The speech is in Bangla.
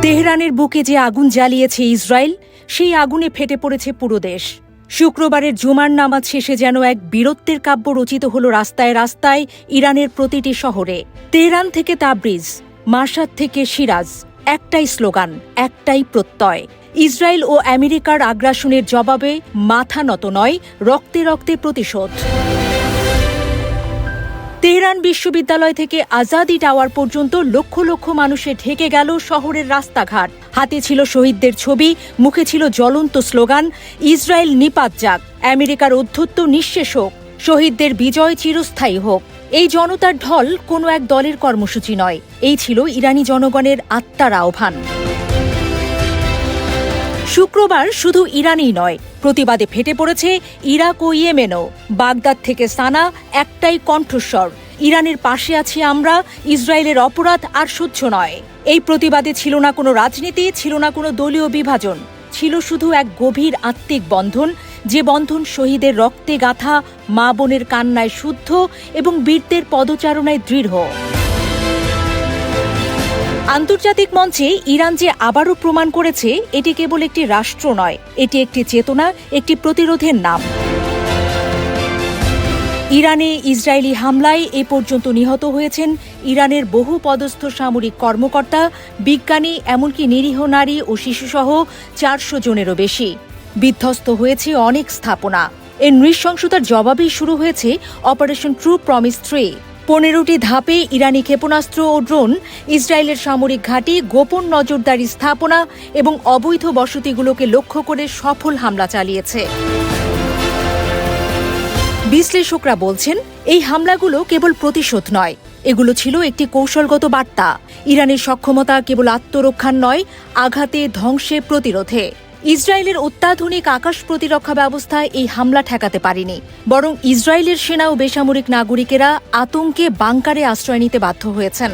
তেহরানের বুকে যে আগুন জ্বালিয়েছে ইসরায়েল, সেই আগুনে ফেটে পড়েছে পুরো দেশ। শুক্রবারের জুমার নামাজ শেষে যেন এক বীরত্বের কাব্য রচিত হল রাস্তায় রাস্তায় ইরানের প্রতিটি শহরে। তেহরান থেকে তাবরিজ, মাশাদ থেকে সিরাজ, একটাই স্লোগান, একটাই প্রত্যয়। ইসরায়েল ও আমেরিকার আগ্রাসনের জবাবে মাথা নত নয়, রক্তে রক্তে প্রতিশোধ। তেহরান বিশ্ববিদ্যালয় থেকে আজাদি টাওয়ার পর্যন্ত লক্ষ লক্ষ মানুষে ঢেকে গেল শহরের রাস্তাঘাট। হাতে ছিল শহীদদের ছবি, মুখে ছিল জ্বলন্ত স্লোগান, ইসরায়েল নিপাত যাক, আমেরিকার অধ্যত্ব নিঃশেষ হোক, শহীদদের বিজয় চিরস্থায়ী হোক। এই জনতার ঢল কোনো এক দলের কর্মসূচি নয়, এই ছিল ইরানি জনগণের আত্মার আহ্বান। শুক্রবার শুধু ইরানই নয়, প্রতিবাদে ফেটে পড়েছে ইরাক ও ইয়েমেনও। বাগদাদ থেকে সানা একটাই কণ্ঠস্বর, ইরানের পাশে আছি আমরা, ইসরায়েলের অপরাধ আর সহ্য নয়। এই প্রতিবাদে ছিল না কোনো রাজনীতি, ছিল না কোনো দলীয় বিভাজন, ছিল শুধু এক গভীর আত্মিক বন্ধন, যে বন্ধন শহীদের রক্তে গাঁথা, মা বোনের কান্নায় শুদ্ধ এবং বীরদের পদচারণায় দৃঢ়। আন্তর্জাতিক মঞ্চে ইরান যে আবারও প্রমাণ করেছে এটি কেবল একটি রাষ্ট্র নয়, এটি একটি চেতনা, একটি প্রতিরোধের নাম। ইরানে ইসরায়েলি হামলায় এ পর্যন্ত নিহত হয়েছেন ইরানের বহু পদস্থ সামরিক কর্মকর্তা, বিজ্ঞানী, এমনকি নিরীহ নারী ও শিশুসহ 400 জনেরও বেশি। বিধ্বস্ত হয়েছে অনেক স্থাপনা। এর নৃশংসতার জবাবেই শুরু হয়েছে অপারেশন ট্রু প্রমিস 3। 15টি ধাপে ইরানি ক্ষেপণাস্ত্র ও ড্রোন ইসরায়েলের সামরিক ঘাঁটি, গোপন নজরদারি স্থাপনা এবং অবৈধ বসতিগুলোকে লক্ষ্য করে সফল হামলা চালিয়েছে। বিশ্লেষকরা বলছেন, এই হামলাগুলো কেবল প্রতিশোধ নয়, এগুলো ছিল একটি কৌশলগত বার্তা। ইরানের সক্ষমতা কেবল আত্মরক্ষার নয়, আঘাতে, ধ্বংসে, প্রতিরোধে। ইসরায়েলের অত্যাধুনিক আকাশ প্রতিরক্ষা ব্যবস্থায় এই হামলা ঠেকাতে পারেনি, বরং ইসরায়েলের সেনা ও বেসামরিক নাগরিকেরা আতঙ্কে বাংকারে আশ্রয় নিতে বাধ্য হয়েছেন।